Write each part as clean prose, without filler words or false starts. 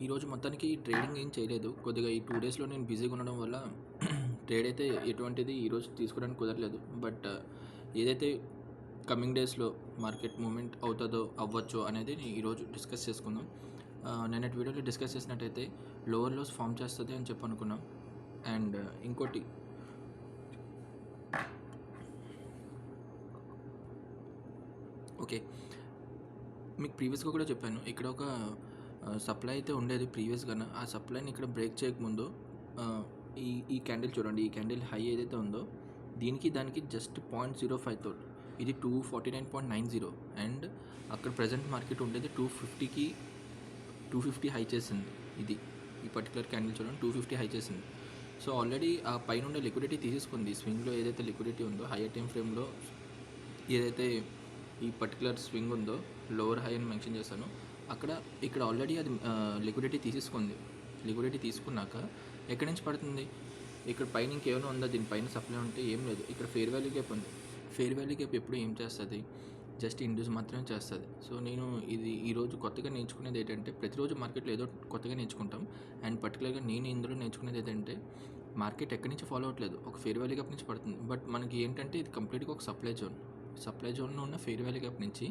ఈరోజు మొత్తానికి ట్రేడింగ్ ఏం చేయలేదు. కొద్దిగా ఈ 2 డేస్‌లో నేను బిజీగా ఉండడం వల్ల ట్రేడ్ అయితే ఎటువంటిది ఈరోజు తీసుకోవడానికి కుదరలేదు. బట్ ఏదైతే కమింగ్ డేస్‌లో మార్కెట్ మూవ్‌మెంట్ అవుతదో, అవ్వచ్చో అనేది ఈరోజు డిస్కస్ చేసుకుందాం. నిన్నటి వీడియోలో డిస్కస్ చేసినట్టయితే లోవర్ లోస్ ఫార్మ్ చేస్తది అని చెప్పి అనుకున్నాం. అండ్ ఇంకోటి ఓకే. మీకు ప్రీవియస్‌గా కూడా చెప్పాను. ఇక్కడ ఒక సప్లై అయితే ఉండేది ప్రీవియస్‌గాన. ఆ సప్లైని ఇక్కడ బ్రేక్ చేయకముందు ఈ ఈ క్యాండిల్ చూడండి. ఈ క్యాండిల్ హై ఏదైతే ఉందో దీనికి దానికి జస్ట్ 0.05 తోటి ఇది 249.90 అండ్ అక్కడ ప్రెజెంట్ మార్కెట్ ఉండేది 250కి 250 హై చేసింది. ఇది ఈ పర్టికులర్ క్యాండిల్ చూడండి 250 హై చేసింది. సో ఆల్రెడీ ఆ పైన ఉండే లిక్విడిటీ తీసేసుకుంది. స్వింగ్లో ఏదైతే లిక్విడిటీ ఉందో హైయర్ టైం ఫ్రేమ్లో ఏదైతే ఈ పర్టికులర్ స్వింగ్ ఉందో లోవర్ హై అని మెన్షన్ చేశాను. ఇక్కడ ఆల్రెడీ అది లిక్విడిటీ తీసేసుకుంది. లిక్విడిటీ తీసుకున్నాక ఎక్కడి నుంచి పడుతుంది? ఇక్కడ పైన ఇంకేమైనా ఉందా? దీనిపైన సప్లై ఉంటే ఏం లేదు. ఇక్కడ ఫేర్ వాల్యూ గ్యాప్ ఉంది. ఫేర్ వాల్యూ గ్యాప్ ఎప్పుడు ఏం చేస్తుంది? జస్ట్ ఇండ్యూస్ మాత్రమే చేస్తుంది. సో నేను ఇది ఈరోజు కొత్తగా నేర్చుకునేది ఏంటంటే, ప్రతిరోజు మార్కెట్లో ఏదో కొత్తగా నేర్చుకుంటాం. అండ్ పర్టికులర్గా నేను ఇందులో నేర్చుకునేది ఏంటంటే, మార్కెట్ ఎక్కడి నుంచి ఫాలో అవ్వట్లేదు, ఒక ఫేర్ వాల్యూ గ్యాప్ నుంచి పడుతుంది. బట్ మనకి ఏంటంటే ఇది కంప్లీట్గా ఒక సప్లై జోన్లో ఉన్న ఫెయిర్ వాల్యూ గ్యాప్ నుంచి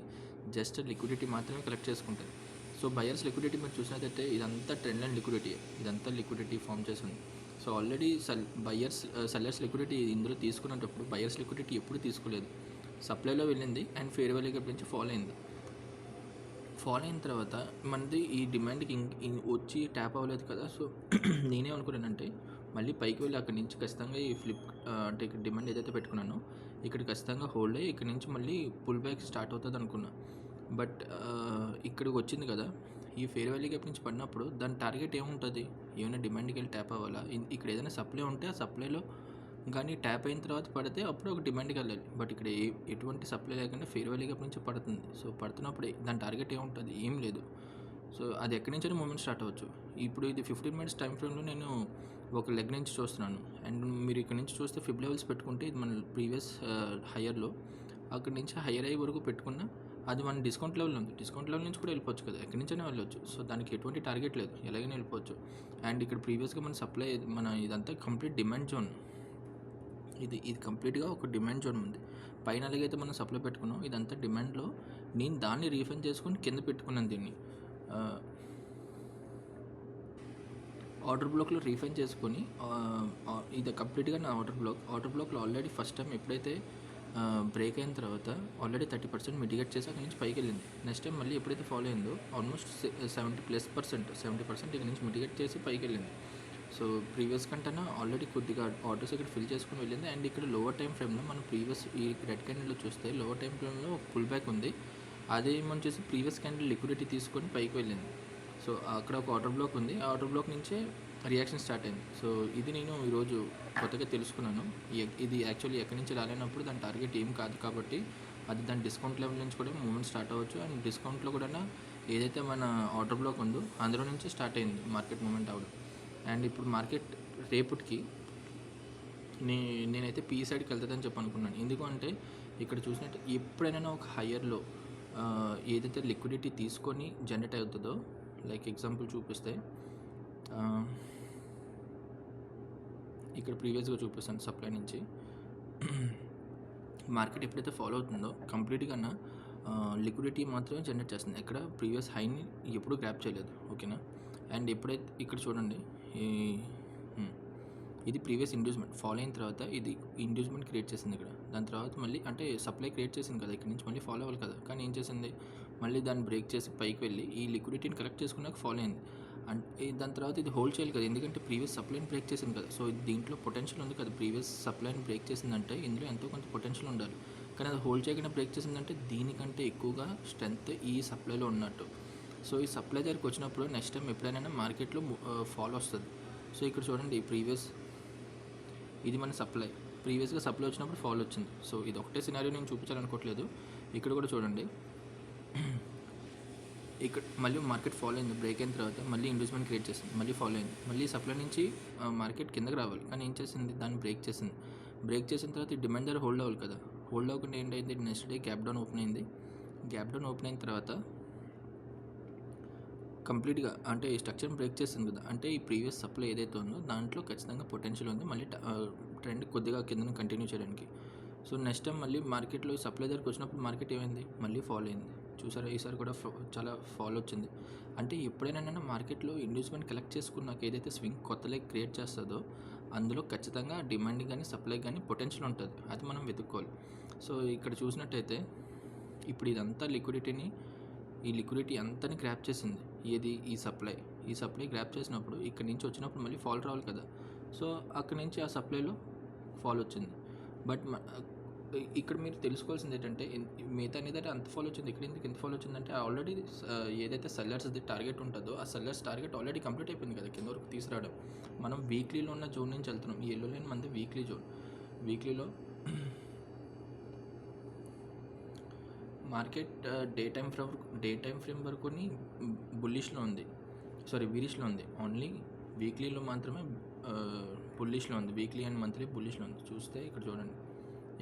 జస్ట్ లిక్విడిటీ మాత్రమే కలెక్ట్ చేసుకుంటుంది. సో బయర్స్ లిక్విడిటీ మీరు చూసినట్టయితే ఇదంతా ట్రెండ్ అండ్ లిక్విడిటీ, ఇదంతా లిక్విడిటీ ఫామ్ చేసింది. సో ఆల్రెడీ సెల్లర్స్ లిక్విడిటీ ఇందులో తీసుకునేటప్పుడు బయర్స్ లిక్విడిటీ ఎప్పుడు తీసుకోలేదు. సప్లైలో వెళ్ళింది అండ్ ఫెయిర్ వాల్యూ గ్యాప్ నుంచి ఫాలో అయిన తర్వాత మనది ఈ డిమాండ్కి వచ్చి ట్యాప్ అవ్వలేదు కదా. సో నేనే అనుకున్నానంటే మళ్ళీ పైకి వెళ్ళి అక్కడి నుంచి ఖచ్చితంగా ఈ అంటే ఇక్కడ డిమాండ్ ఏదైతే పెట్టుకున్నానో ఇక్కడ ఖచ్చితంగా హోల్డ్ అయ్యి ఇక్కడ నుంచి మళ్ళీ పుల్ బ్యాక్ స్టార్ట్ అవుతుంది అనుకున్నా. బట్ ఇక్కడికి వచ్చింది కదా, ఈ ఫేర్ వాల్యూ గ్యాప్ నుంచి పడినప్పుడు దాని టార్గెట్ ఏముంటుంది? ఏమైనా డిమాండ్కి వెళ్ళి ట్యాప్ అవ్వాలా? ఇక్కడ ఏదైనా సప్లై ఉంటే ఆ సప్లైలో కానీ ట్యాప్ అయిన తర్వాత పడితే అప్పుడు ఒక డిమాండ్కి వెళ్ళాలి. బట్ ఇక్కడ ఎటువంటి సప్లై లేకుండా ఫేర్ వాల్యూ గ్యాప్ నుంచి పడుతుంది. సో పడుతున్నప్పుడు దాని టార్గెట్ ఏముంటుంది? ఏం లేదు. సో అది ఎక్కడి నుంచైనా మూమెంట్ స్టార్ట్ అవ్వచ్చు. ఇప్పుడు ఇది 15 మినిట్స్ టైం ఫ్రేమ్లో నేను ఒక లెగ్ నుంచి చూస్తున్నాను. అండ్ మీరు ఇక్కడ నుంచి చూస్తే ఫిబ్ లెవెల్స్ పెట్టుకుంటే ఇది మన ప్రీవియస్ హయ్యర్లో అక్కడి నుంచి హయ్యర్ అయ్యే వరకు పెట్టుకున్నా అది మన డిస్కౌంట్ లెవెల్ ఉంది. డిస్కౌంట్ లెవెల్ నుంచి కూడా వెళ్ళిపోవచ్చు కదా, ఎక్కడి నుంచైనా వెళ్ళొచ్చు. సో దానికి ఎటువంటి టార్గెట్ లేదు, ఎలాగైనా వెళ్ళిపోవచ్చు. అండ్ ఇక్కడ ప్రీవియస్గా మన ఇదంతా కంప్లీట్ డిమాండ్ జోన్. ఇది కంప్లీట్గా ఒక డిమాండ్ జోన్ ఉంది. పైన అలాగైతే మనం సప్లై పెట్టుకున్నాం, ఇదంతా డిమాండ్లో నేను దాన్ని రీఫైన్ చేసుకొని కింద పెట్టుకున్నాను. దీన్ని ఆర్డర్ బ్లాక్లో రీఫైన్ చేసుకొని ఇది కంప్లీట్గా నా ఆర్డర్ బ్లాక్లో ఆల్రెడీ ఫస్ట్ టైం ఎప్పుడైతే బ్రేక్ అయిన తర్వాత ఆల్రెడీ 30% మిటిగేట్ చేసి అక్కడి నుంచి పైకి వెళ్ళింది. నెక్స్ట్ టైం మళ్ళీ ఎప్పుడైతే ఫాలో అయిందో ఆల్మోస్ట్ 70% ఇక్కడ నుంచి మిటిగేట్ చేసి పైకి వెళ్ళింది. సో ప్రీవియస్ కంటేనా ఆల్రెడీ కొద్దిగా ఆర్డర్స్ ఇక్కడ ఫిల్ చేసుకుని వెళ్ళింది. అండ్ ఇక్కడ లోవర్ టైం ఫ్రేమ్లో మనం ప్రీవియస్ ఈ రెడ్ క్యాండిల్లో చూస్తే లోవర్ టైం ఫ్రేమ్లో పుల్ బ్యాక్ ఉంది. అదే మనం చేసి ప్రీవియస్ క్యాండిల్ లిక్విడిటీ తీసుకొని పైకి వెళ్ళింది. సో అక్కడ ఒక ఆర్డర్ బ్లాక్ ఉంది. ఆ ఆర్డర్ బ్లాక్ నుంచే రియాక్షన్ స్టార్ట్ అయింది. సో ఇది నేను ఈరోజు కొత్తగా తెలుసుకున్నాను. ఇది యాక్చువల్లీ ఎక్కడి నుంచి రాలేనప్పుడు దాని టార్గెట్ ఏం కాదు కాబట్టి అది దాని డిస్కౌంట్ లెవెల్ నుంచి కూడా మూవ్మెంట్ స్టార్ట్ అవ్వచ్చు. అండ్ డిస్కౌంట్లో కూడా ఏదైతే మన ఆర్డర్ బ్లాక్ ఉందో అందులో నుంచి స్టార్ట్ అయింది మార్కెట్ మూవ్మెంట్ అవ్వడం. అండ్ ఇప్పుడు మార్కెట్ రేపటికి నేనైతే పీ సైడ్కి వెళ్తుందని చెప్పి అనుకున్నాను. ఎందుకంటే ఇక్కడ చూసినట్టు ఎప్పుడైనా ఒక హయ్యర్లో ఏదైతే లిక్విడిటీ తీసుకొని జనరేట్ అవుతుందో, లైక్ ఎగ్జాంపుల్ చూపిస్తే ఇక్కడ ప్రీవియస్గా చూపిస్తాను. సప్లై నుంచి మార్కెట్ ఎప్పుడైతే ఫాలో అవుతుందో కంప్లీట్గా లిక్విడిటీ మాత్రమే జనరేట్ చేస్తుంది. ఎక్కడ ప్రీవియస్ హైని ఎప్పుడూ గ్రాప్ చేయలేదు. ఓకేనా. అండ్ ఎప్పుడైతే ఇక్కడ చూడండి ఇది ప్రీవియస్ ఇండ్యూస్మెంట్ ఫాలో అయిన తర్వాత ఇది ఇండ్యూస్మెంట్ క్రియేట్ చేసింది ఇక్కడ. దాని తర్వాత మళ్ళీ అంటే సప్లై క్రియేట్ చేసింది కదా, ఇక్కడ నుంచి మళ్ళీ ఫాలో అవ్వాలి కదా. కానీ ఏం చేసింది, మళ్ళీ దాన్ని బ్రేక్ చేసి పైకి వెళ్ళి ఈ లిక్విడిటీని కలెక్ట్ చేసుకున్నాక ఫాలో అయింది. అంటే దాని తర్వాత ఇది హోల్డ్ చేయాలి కదా, ఎందుకంటే ప్రీవియస్ సప్లైని బ్రేక్ చేసింది కదా. సో దీంట్లో పొటెన్షియల్ ఉంది కదా, ప్రీవియస్ సప్లైని బ్రేక్ చేసిందంటే ఇందులో ఎంతో కొంత పొటెన్షియల్ ఉండాలి. కానీ అది హోల్డ్ చేయకుండా బ్రేక్ చేసిందంటే దీనికంటే ఎక్కువగా స్ట్రెంత్ ఈ సప్లైలో ఉన్నట్టు. సో ఈ సప్లై దగ్గరికి వచ్చినప్పుడు నెక్స్ట్ టైం ఎప్పుడైనా మార్కెట్లో ఫాలో వస్తుంది. సో ఇక్కడ చూడండి ఇది మన ప్రీవియస్గా సప్లై వచ్చినప్పుడు ఫాలో వచ్చింది. సో ఇది ఒకటే సినారియో నేను చూపించాలనుకోవట్లేదు. ఇక్కడ కూడా చూడండి, ఇక్కడ మళ్ళీ మార్కెట్ ఫాలో అయింది. బ్రేక్ అయిన తర్వాత మళ్ళీ ఇండ్యూస్మెంట్ క్రియేట్ చేసింది, మళ్ళీ ఫాలో అయింది. మళ్ళీ సప్లై నుంచి మార్కెట్ కిందకి రావాలి, కానీ ఏం చేసింది, దాన్ని బ్రేక్ చేసింది. బ్రేక్ చేసిన తర్వాత ఈ డిమాండ్ దగ్గర హోల్డ్ అవ్వాలి కదా. హోల్డ్ అవ్వకుండా ఏంటైంది, next day gap down open అయింది. గ్యాప్ డౌన్ ఓపెన్ అయిన తర్వాత కంప్లీట్‌గా అంటే ఈ స్ట్రక్చర్‌ని బ్రేక్ చేసింది కదా! అంటే ఈ ప్రీవియస్ సప్లై ఏదైతే ఉందో దాంట్లో ఖచ్చితంగా పొటెన్షియల్ ఉంది. మళ్ళీ ట్రెండ్ కొద్దిగా కిందన కంటిన్యూ చేయడానికి. సో, నెక్స్ట్ టైమ్ మళ్ళీ మార్కెట్‌లో ఈ సప్లై దగ్గరికి వచ్చినప్పుడు మార్కెట్ ఏమైంది? మళ్ళీ ఫాల్ అయింది. చూసారా? ఈసారి కూడా చాలా ఫాల్ వచ్చింది. అంటే ఎప్పుడైనా మార్కెట్‌లో ఇండ్యూస్‌మెంట్ కలెక్ట్ చేసుకున్నాక ఏదైతే స్వింగ్ కొత్త లెగ్ క్రియేట్ చేస్తదో అందులో ఖచ్చితంగా డిమాండ్‌కి గాని, సప్లైకి గాని పొటెన్షియల్ ఉంటది. అది మనం వెతుక్కోవాలి. సో, ఇక్కడ చూసినట్టయితే ఇప్పుడు ఇదంతా ఈ లిక్విడిటీ అంతని గ్రాబ్ చేసింది. ఏది? ఈ సప్లై గ్రాబ్ చేసినప్పుడు ఇక్కడి నుంచి వచ్చినప్పుడు మళ్ళీ ఫాల్ రావాలి కదా! సో, అక్కడి నుంచి ఆ సప్లైలో ఫాల్ వచ్చింది. బట్ ఇక్కడ మీరు తెలుసుకోవాల్సింది ఏంటంటే మిగతా ఏదైతే అంత ఫాల్ వచ్చింది, ఇక్కడ ఎందుకు ఇంత ఫాల్ వచ్చిందంటే ఆల్రెడీ ఏదైతే సెల్లర్స్‌ది టార్గెట్ ఉంటదో ఆ సెల్లర్స్ టార్గెట్ ఆల్రెడీ కంప్లీట్ అయిపోయింది కదా! కింద వరకు తీసుకురావడం. మనం వీక్లీలో ఉన్న జోన్ నుంచి వెళ్తున్నాం. ఈ యెల్లో లైన్ మనది వీక్లీ జోన్. వీక్లీలో మార్కెట్ డే టైమ్ ఫ్రేమ్ వరకుని బుల్లిష్‌లో ఉంది. బీరిష్‌లో ఉంది. ఓన్లీ వీక్లీలో మాత్రమే బుల్లిష్‌లో ఉంది. వీక్లీ అండ్ మంత్లీ బుల్లిష్‌లో ఉంది. చూస్తే ఇక్కడ చూడండి.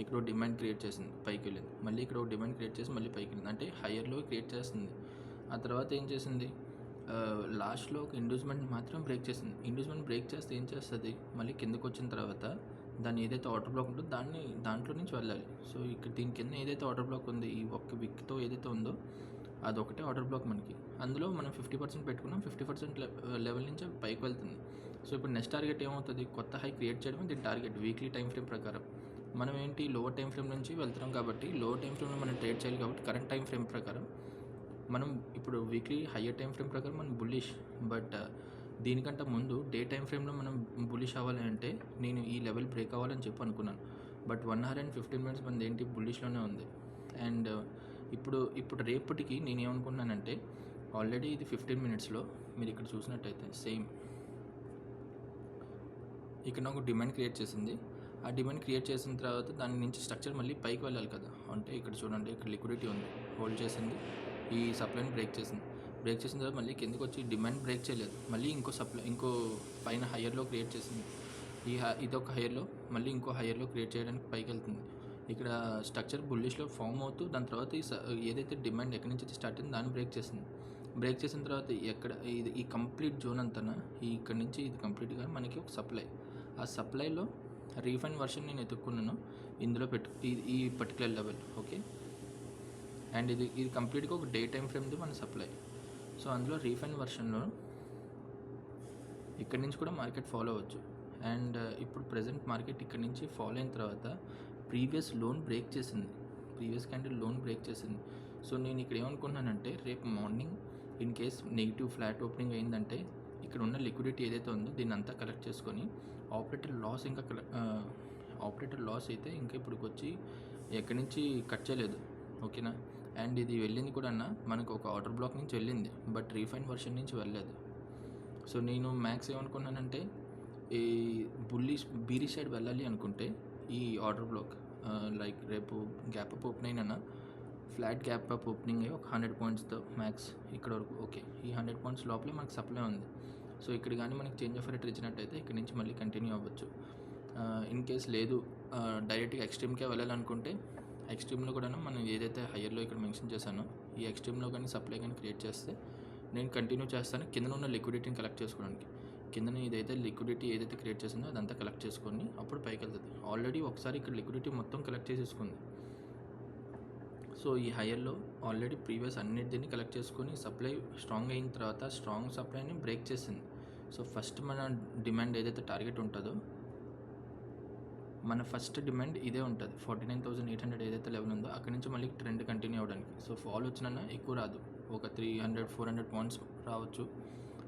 ఇక్కడ డిమాండ్ క్రియేట్ చేసింది. పైకి వెళ్ళింది. మళ్ళీ ఇక్కడ డిమాండ్ క్రియేట్ చేసి మళ్ళీ పైకి వెళ్ళింది. అంటే హయ్యర్‌లో క్రియేట్ చేస్తుంది. ఆ తర్వాత ఏం చేసింది? లాస్ట్‌లో ఒక ఇండ్యూస్మెంట్ మాత్రం బ్రేక్ చేసింది. ఇండ్యూస్మెంట్ బ్రేక్ చేస్తే ఏం చేస్తుంది? మళ్ళీ కిందకు వచ్చిన తర్వాత దాన్ని ఏదైతే ఆర్డర్ బ్లాక్ ఉంటుందో దాంట్లో నుంచి వెళ్ళాలి. సో, ఇక్కడ దీని కింద ఏదైతే ఆర్డర్ బ్లాక్ ఉంది, ఈ ఒక్క విక్‌తో ఏదైతే ఉందో అదొకటే ఆర్డర్ బ్లాక్ మనకి. అందులో మనం 50% పెట్టుకున్నాం. 50% లెవెల్ నుంచి పైకి వెళ్తుంది. సో, ఇప్పుడు నెక్స్ట్ టార్గెట్ ఏమవుతుంది? కొత్త హై క్రియేట్ చేయడమే దీని టార్గెట్ వీక్లీ టైమ్ ఫ్రేమ్ ప్రకారం. మనం ఏంటి లోవర్ టైమ్ ఫ్రేమ్ నుంచి వెళ్తున్నాం కాబట్టి లోవర్ టైమ్ ఫ్రేమ్‌లో మనం ట్రేడ్ చేయాలి కాబట్టి కరెంట్ టైమ్ ఫ్రేమ్ ప్రకారం మనం ఇప్పుడు వీక్లీ హయ్యర్ టైమ్ ఫ్రేమ్ ప్రకారం మనం బుల్లిష్. బట్ దీనికంటే ముందు డే టైమ్ ఫ్రేమ్‌లో మనం బుల్లిష్ అవ్వాలి అంటే నేను ఈ లెవెల్ బ్రేక్ అవ్వాలని చెప్పి అనుకున్నాను. బట్ 1 అవర్ అండ్ 15 మినిట్స్ మనది ఏంటి బుల్లిష్‌లోనే ఉంది. అండ్ ఇప్పుడు రేపటికి నేనేమనుకున్నానంటే ఆల్రెడీ ఇది 15 మినిట్స్‌లో మీరు ఇక్కడ చూసినట్టయితే సేమ్ ఇక్కడ నాకు డిమాండ్ క్రియేట్ చేసింది. ఆ డిమాండ్ క్రియేట్ చేసిన తర్వాత దాని నుంచి స్ట్రక్చర్ మళ్ళీ పైకి వెళ్ళాలి కదా! అంటే ఇక్కడ చూడండి, ఇక్కడ లిక్విడిటీ ఉంది. హోల్డ్ చేసింది. ఈ సప్లైని బ్రేక్ చేసింది. బ్రేక్ చేసిన తర్వాత మళ్ళీ కిందకి వచ్చి డిమాండ్ బ్రేక్ చేయలేదు. మళ్ళీ ఇంకో పైన హయ్యర్‌లో క్రియేట్ చేసింది. ఇదొక హయ్యర్‌లో మళ్ళీ ఇంకో హయ్యర్‌లో క్రియేట్ చేయడానికి పైకి వెళ్తుంది. ఇక్కడ స్ట్రక్చర్ బుల్లిష్‌లో ఫామ్ అవుతూ దాని తర్వాత ఏదైతే డిమాండ్ ఎక్కడి నుంచి అయితే స్టార్ట్ అయిందో దాన్ని బ్రేక్ చేసింది. బ్రేక్ చేసిన తర్వాత ఈ కంప్లీట్ జోన్ అంతా ఇక్కడ నుంచి ఇది కంప్లీట్‌గా మనకి ఒక సప్లై. ఆ సప్లైలో రీఫైన్ వర్షన్ నేను ఎతుక్కున్నాను. ఇందులో ఈ పర్టికులర్ లెవెల్ ఓకే. అండ్ ఇది కంప్లీట్గా ఒక డే టైమ్ ఫ్రేమ్ది మన సప్లై. సో, అందులో రీఫైన్ వర్షన్లో ఇక్కడి నుంచి కూడా మార్కెట్ ఫాలో అవ్వచ్చు. అండ్ ఇప్పుడు ప్రజెంట్ మార్కెట్ ఇక్కడి నుంచి ఫాలో అయిన తర్వాత ప్రీవియస్ క్యాండిల్ లోన్ బ్రేక్ చేసింది. సో, నేను ఇక్కడ ఏమనుకున్నానంటే రేపు morning in case negative flat opening అయిందంటే ఇక్కడ ఉన్న లిక్విడిటీ ఏదైతే ఉందో దీన్ని అంతా కలెక్ట్ చేసుకొని ఆపరేటర్ లాస్ అయితే ఇంకా ఇప్పటికి వచ్చి ఎక్కడి నుంచి కట్ చేయలేదు ఓకేనా. అండ్ ఇది వెళ్ళింది కూడా మనకు ఒక ఆర్డర్ బ్లాక్ నుంచి వెళ్ళింది. బట్ రీఫైన్ వర్షన్ నుంచి వెళ్ళలేదు. సో, నేను మ్యాక్స్ ఏమనుకున్నానంటే ఈ బీరిష్ సైడ్ వెళ్ళాలి అనుకుంటే ఈ ఆర్డర్ బ్లాక్ లైక్ రేపు గ్యాప్ అప్ ఓపెన్ అయినా ఫ్లాట్ గ్యాప్ అప్ ఓపెనింగ్ అయ్యి ఒక 100 పాయింట్స్తో మ్యాక్స్ ఇక్కడ వరకు ఓకే. ఈ 100 పాయింట్స్ లోపలే మనకు సప్లై ఉంది. సో, ఇక్కడ కానీ మనకి చేంజ్ ఆఫ్ రేట్ ఇచ్చినట్టయితే ఇక్కడ నుంచి మళ్ళీ కంటిన్యూ అవ్వచ్చు. ఇన్ కేస్ లేదు డైరెక్ట్గా ఎక్స్ట్రీమ్కే వెళ్ళాలనుకుంటే ఎక్స్ట్రీమ్లో కూడా మనం ఏదైతే హయ్యర్లో ఇక్కడ మెన్షన్ చేశానో ఈ ఎక్స్ట్రీమ్లో కానీ సప్లై కానీ క్రియేట్ చేస్తే నేను కంటిన్యూ చేస్తాను కింద ఉన్న లిక్విడిటీని కలెక్ట్ చేసుకోవడానికి. కింద ఏదైతే లిక్విడిటీ ఏదైతే క్రియేట్ చేసిందో అదంతా కలెక్ట్ చేసుకొని అప్పుడు పైకి వెళ్తుంది. ఆల్రెడీ ఒకసారి ఇక్కడ లిక్విడిటీ మొత్తం కలెక్ట్ చేసేసుకుంది. సో, ఈ హయ్యర్లో ఆల్రెడీ ప్రీవియస్ అన్నిటిని కలెక్ట్ చేసుకొని సప్లై స్ట్రాంగ్ అయిన తర్వాత స్ట్రాంగ్ సప్లైని బ్రేక్ చేసింది. సో, ఫస్ట్ మన డిమాండ్ ఏదైతే టార్గెట్ ఉంటుందో మన ఫస్ట్ డిమాండ్ ఇదే ఉంటుంది. 49,800 ఏదైతే లెవెల్ ఉందో అక్కడి నుంచి మళ్ళీ ట్రెండ్ కంటిన్యూ అవ్వడానికి. సో, ఫాల్ వచ్చినా ఎక్కువ రాదు. ఒక 300-400 పాయింట్స్ రావచ్చు.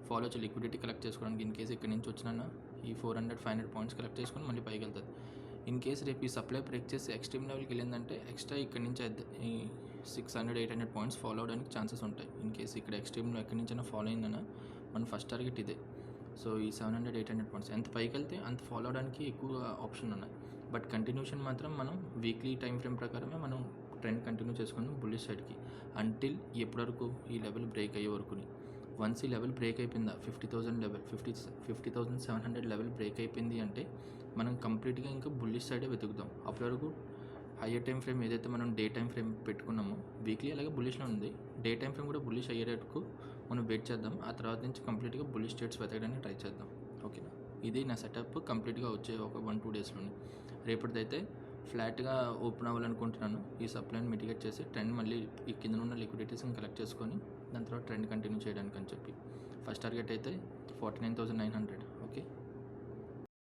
ఫాల్ వచ్చి లిక్విడిటీ కలెక్ట్ చేసుకోవడానికి ఇన్ కేసు ఇక్కడ నుంచి వచ్చినా ఈ 400-500 పాయింట్స్ కలెక్ట్ చేసుకొని మళ్ళీ పైకి వెళ్తుంది. ఇన్ కేసు రేపు ఈ సప్లై బ్రేక్ చేసి ఎక్స్ట్రీమ్ లెవెల్కి వెళ్ళిందంటే ఎక్స్ట్రా ఇక్కడ నుంచి ఈ 600-800 పాయింట్స్ ఫాలో అవడానికి ఛాన్సెస్ ఉంటాయి. ఇన్ కేసు ఇక్కడ ఎక్స్ట్రీమ్లో ఎక్కడి నుంచైనా ఫాలో అయిందన్నా మన ఫస్ట్ టార్గెట్ ఇదే. సో, ఈ 700-800 పాయింట్స్ ఎంత పైకి వెళ్తే అంత ఫాలో అవడానికి ఎక్కువ ఆప్షన్ ఉన్నాయి. బట్ కంటిన్యూషన్ మాత్రం మనం వీక్లీ టైం ఫ్రేమ్ ప్రకారమే మనం ట్రెండ్ కంటిన్యూ చేసుకుందాం బుల్లిష్ సైడ్కి అంటిల్ ఎప్పటి వరకు ఈ లెవెల్ బ్రేక్ అయ్యే వరకుని. వన్స్ ఈ లెవెల్ బ్రేక్ అయిపోయిందా 50,000 లెవెల్ 50,700 లెవెల్ బ్రేక్ అయిపోయింది అంటే మనం కంప్లీట్గా ఇంకా బుల్లిష్ సైడే వెతుకుదాం. అప్పటి వరకు హయ్యర్ టైం ఫ్రేమ్ ఏదైతే మనం డే టైం ఫ్రేమ్ పెట్టుకున్నామో వీక్లీ అలాగే బుల్లిష్లో ఉంది. డే టైం ఫ్రేమ్ కూడా బుల్లిష్ అయ్యేటట్టుకు మనం వెయిట్ చేద్దాం. ఆ తర్వాత నుంచి కంప్లీట్గా బుల్లిష్ ట్రేడ్స్ వెతకడానికి ట్రై చేద్దాం. ఓకేనా, ఇది నా సెటప్ కంప్లీట్గా వచ్చే ఒక 1-2 డేస్లోనే. రేపటిదైతే ఫ్లాట్గా ఓపెన్ అవ్వాలనుకుంటున్నాను. ఈ సప్లైని మిటిగేట్ చేసి ట్రెండ్ మళ్ళీ ఈ కింద ఉన్న లిక్విడిటీస్ని కలెక్ట్ చేసుకొని దాని తర్వాత ట్రెండ్ కంటిన్యూ చేయడానికి అని చెప్పి. ఫస్ట్ టార్గెట్ అయితే 49,900. ఓకే.